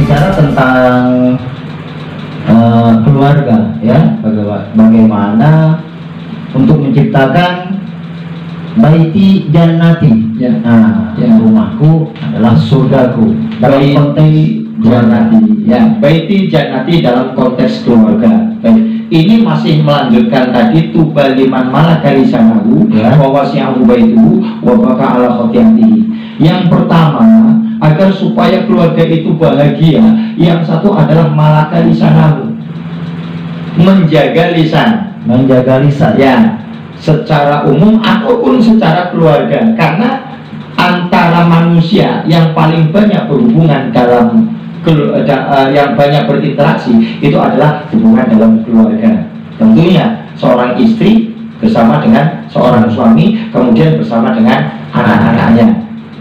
berbicara tentang keluarga, ya, bagaimana untuk menciptakan baiti jannati, ya. Nah, ya. Rumahku adalah surgaku dalam konteks jannati, ya. Baiti jannati dalam konteks keluarga. Baik. Ini masih melanjutkan tadi tuba liman malaka lisanahu wa wasi'ahu baituhu wa baka ala khotiatihi. Yang pertama, agar supaya keluarga itu bahagia, yang satu adalah malaka lisanahu, menjaga lisan, ya, secara umum ataupun secara keluarga. Karena antara manusia yang paling banyak berhubungan dalam yang banyak berinteraksi itu adalah hubungan dalam keluarga. Tentunya seorang istri bersama dengan seorang suami, kemudian bersama dengan anak-anaknya,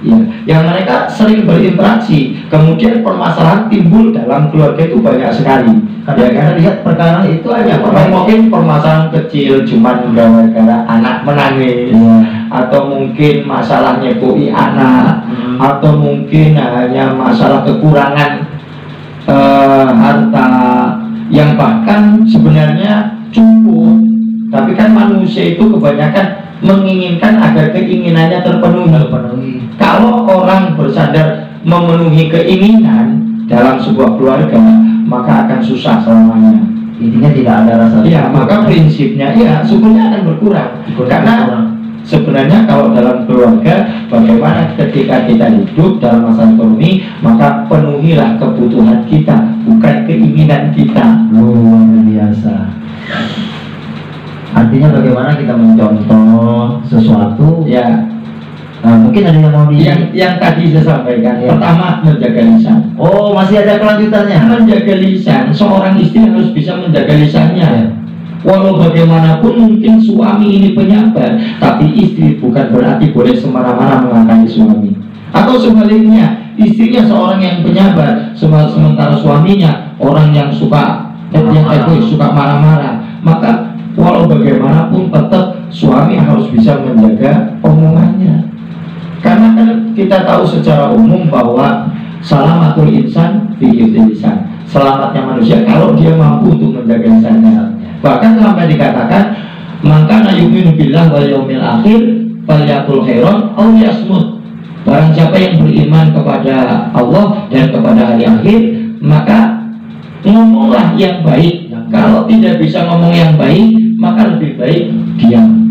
ya, yang mereka sering berinteraksi. Kemudian permasalahan timbul dalam keluarga itu banyak sekali. Karena ya, kita lihat perkara itu hanya mungkin permasalahan kecil cuman gara-gara anak menangis, atau mungkin masalah nyekui anak, atau mungkin hanya masalah kekurangan harta yang bahkan sebenarnya cukup, tapi kan manusia itu kebanyakan menginginkan agar keinginannya terpenuhi. Kalau orang bersandar memenuhi keinginan dalam sebuah keluarga, maka akan susah selamanya. Intinya tidak ada rasa. Ya, maka prinsipnya ya syukurnya akan berkurang. Karena sebenarnya kalau dalam keluarga, bagaimana ketika kita hidup dalam masa ekonomi, maka penuhilah kebutuhan kita, bukan keinginan kita. Luar biasa. Artinya bagaimana kita mencontoh sesuatu, ya. Mungkin ada yang mau yang tadi saya sampaikan, ya. Pertama, menjaga lisan. Oh, masih ada kelanjutannya. Menjaga lisan, seorang istri harus bisa menjaga lisannya, ya. Walau bagaimanapun mungkin suami ini penyabar, tapi istri bukan berarti boleh semena-mena mengangkat suami. Atau sebaliknya, istrinya seorang yang penyabar, sementara suaminya orang yang suka egois, suka marah-marah. Maka walau bagaimanapun tetap suami harus bisa menjaga omongannya. Karena kan kita tahu secara umum bahwa salamatul insan fi lisan, selamatnya manusia kalau dia mampu untuk menjaga lisannya. Bahkan sampai dikatakan, maka yu'minu billah wal yaumil akhir falyaqul khairan aw yasmut. Barang siapa yang beriman kepada Allah dan kepada hari akhir, maka ngomonglah yang baik. Kalau tidak bisa ngomong yang baik, maka lebih baik diam.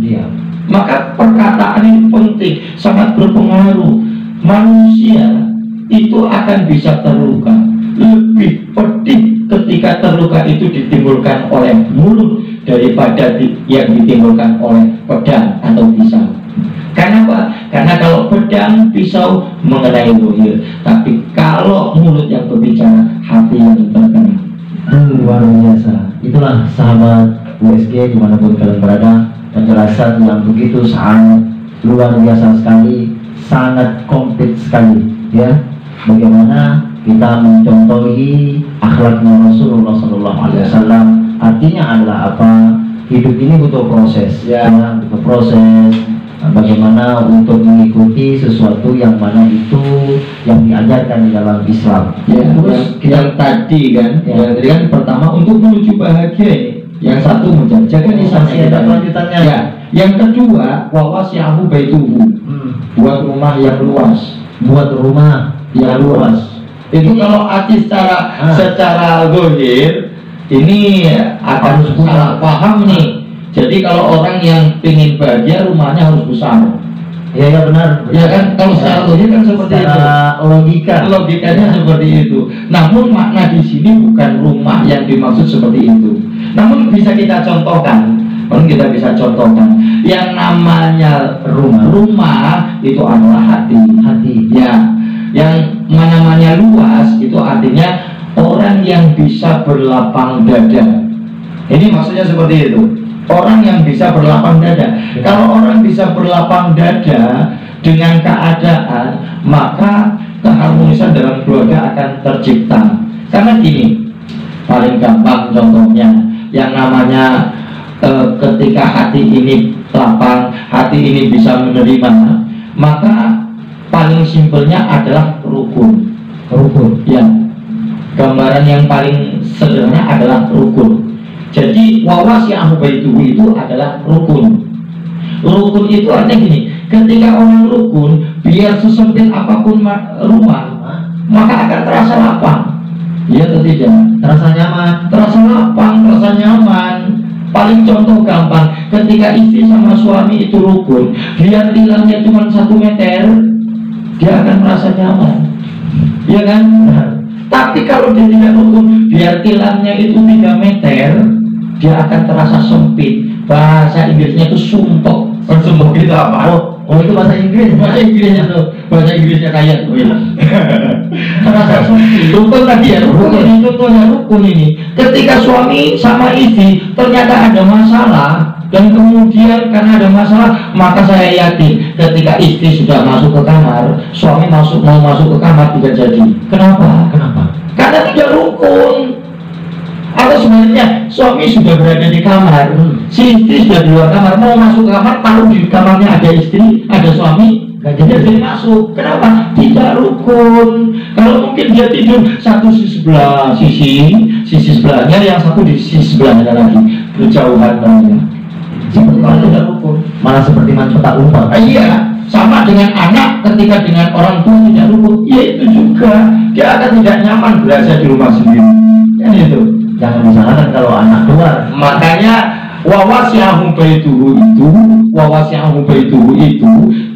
Maka perkataan ini penting, sangat berpengaruh. Manusia itu akan bisa terluka. Lebih pedih ketika terluka itu ditimbulkan oleh mulut daripada yang ditimbulkan oleh pedang atau pisau. Karena apa? Karena kalau pedang, pisau mengenai zahir, tapi kalau mulut yang berbicara, hati yang terkena. Luar biasa. Itulah sahabat USG dimanapun kalian berada, penjelasan yang begitu sangat luar biasa sekali, sangat komplit sekali, ya. Bagaimana kita mencontohi akhlaknya Rasulullah SAW. Artinya adalah apa? Hidup ini butuh proses, ya, butuh proses. Bagaimana untuk mengikuti sesuatu yang mana itu yang diajarkan di dalam Islam. Ya, terus yang tadi kan, yang tadi kan pertama untuk menuju bahagia ini. Yang satu menjaga lisannya, ada kelanjutannya. Ya. Yang kedua, wawasyahu baituhu, buat rumah yang luas, Itu kalau arti secara zahir ini akan salah paham nih. Jadi kalau orang yang ingin bahagia, rumahnya harus besar. Ya benar. Ya kan, kalau secara logik kan seperti itu. Logikanya seperti itu. Namun makna di sini bukan rumah yang dimaksud seperti itu. Namun bisa kita contohkan. Yang namanya rumah itu adalah hati. Ya. Yang namanya luas itu artinya orang yang bisa berlapang dada. Ini maksudnya seperti itu. Orang yang bisa berlapang dada. Kalau orang bisa berlapang dada dengan keadaan, maka keharmonisan dalam keluarga akan tercipta. Karena gini, paling gampang contohnya, yang namanya ketika hati ini lapang, hati ini bisa menerima, maka paling simpelnya adalah rukun. Ya. Gambaran yang paling sederhana adalah rukun. Jadi wawasi'ahu baituhu itu adalah rukun. Rukun itu artinya gini, ketika orang rukun, biar sesempit apapun rumah, maka akan terasa lapang. Iya atau tidak? Terasa nyaman. Terasa lapang, terasa nyaman. Paling contoh gampang, ketika istri sama suami itu rukun, biar tilangnya cuma 1 meter, dia akan merasa nyaman. Iya kan? Tapi kalau dia tidak rukun, biar tilangnya itu 3 meter, dia akan terasa sempit. Bahasa Inggrisnya itu sumpok. Sumpok itu apa? Oh itu bahasa Inggris. Bahasa Inggrisnya tuh, bahasa Inggrisnya kayak tuh ya. Terasa sempit. Rukun tadi ya, rukun ini contohnya rukun ini. Ketika suami sama istri ternyata ada masalah, dan kemudian karena ada masalah, maka saya yakin ketika istri sudah masuk ke kamar, suami mau masuk ke kamar tidak jadi. Kenapa? Karena tidak rukun. Atau sebenarnya suami sudah berada di kamar, si istri sudah di luar kamar, mau masuk ke kamar, tahu di kamarnya ada istri, ada suami, gak jadi masuk. Kenapa? Tidak rukun. Kalau mungkin dia tidur satu di sebelah sisi sebelahnya, yang satu di sisi sebelahnya lagi, berjauhan namanya. Kalau tidak rukun, malah seperti main petak umpet. Iya, sama dengan anak ketika dengan orang tua tidak rukun, ya itu juga dia akan tidak nyaman berasa di rumah sendiri. Kan itu. Jangan disalahkan kalau anak keluar. Makanya wawasi'ahu baituhu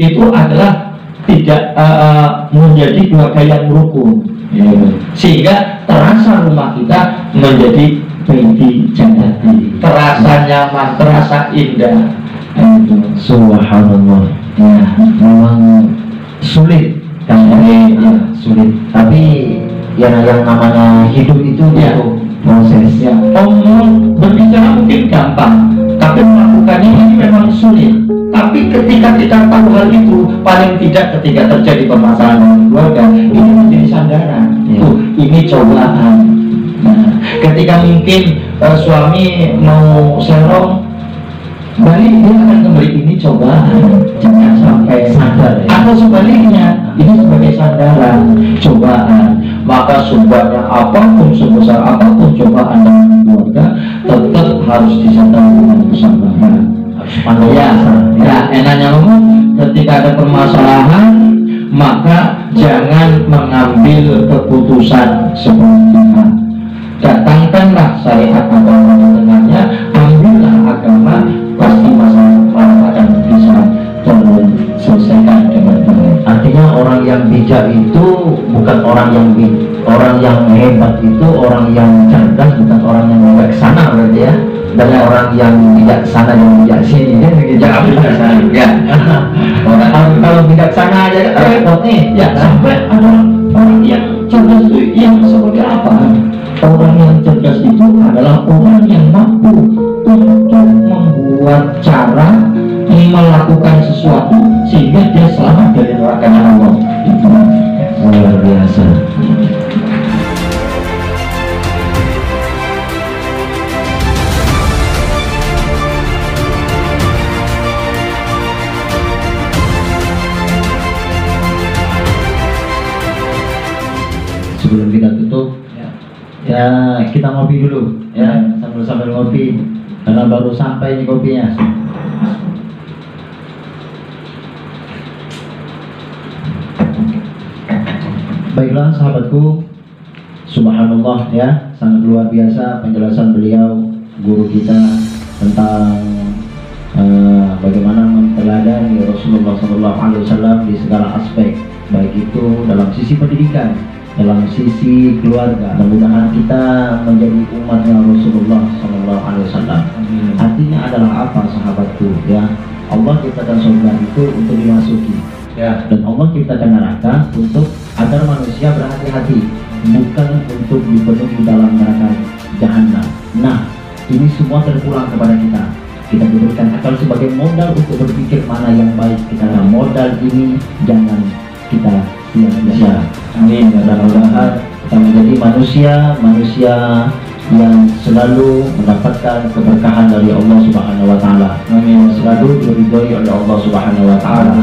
itu adalah tidak menjadi keluarga yang rukun, sehingga terasa rumah kita menjadi baiti jannati, terasa nyaman, terasa indah. Subhanallah. Ya, memang sulit kan ya, sulit. Tapi yang namanya hidup itu ya, proses. Ya, omong berbicara mungkin gampang, tapi melakukannya ini memang sulit. Tapi ketika kita tahu hal itu, paling tidak ketika terjadi permasalahan dalam keluarga, ini menjadi sandaran. Ini cobaan. Nah, ketika mungkin suami mau serong, balik dia akan kembali, ini cobaan. Jangan sampai sadar. Atau sebaliknya, ini sebagai sandaran, cobaan. Maka sumbernya apapun, sebesar apapun cobaan dalam keluarga, tetap harus disertai dengan kesabaran. Ya, enaknya ngomong, ketika ada permasalahan, maka jangan mengambil keputusan sepihak. Datangkanlah syariat agama di tengahnya, ambillah agama, pasti masalah akan bisa terselesaikan dengan baik. Artinya orang yang bijak itu bukan orang yang hebat itu orang yang cerdas, bukan orang yang bijaksana berarti ya. Dan orang yang bijaksana dan bijaksini kan begitu. Ya, bijaksana juga. Kalau bijaksana aja kan repot nih. Ya, sampai ada orang yang cerdas itu yang seperti apa? Orang yang cerdas itu adalah orang yang mampu untuk membuat cara melakukan sesuatu sehingga dia selamat dari neraka Allah. Itu luar biasa. Sebelum kita tutup, ya kita ngopi dulu, ya sambil ngopi karena baru sampai nih kopinya. Baiklah sahabatku, subhanallah ya, sangat luar biasa penjelasan beliau, guru kita tentang bagaimana meneladani Rasulullah SAW di segala aspek, baik itu dalam sisi pendidikan, dalam sisi keluarga. Mudah-mudahan kita menjadi umatnya Rasulullah SAW. Artinya adalah apa sahabatku ya? Allah ciptakan surga itu untuk dimasuki. Ya, dan Allah ciptakan neraka untuk agar manusia berhati-hati, bukan untuk dipenuhi dalam neraka jahanam. Nah, ini semua terpulang kepada kita. Kita diberikan akal sebagai modal untuk berpikir mana yang baik kita. Nah, modal ini jangan kita sia-sia. Amin. Mudah-mudahan kita menjadi manusia yang selalu mendapatkan keberkahan dari Allah Subhanahu wa taala. Amin. Selalu diridhoi oleh Allah Subhanahu wa taala.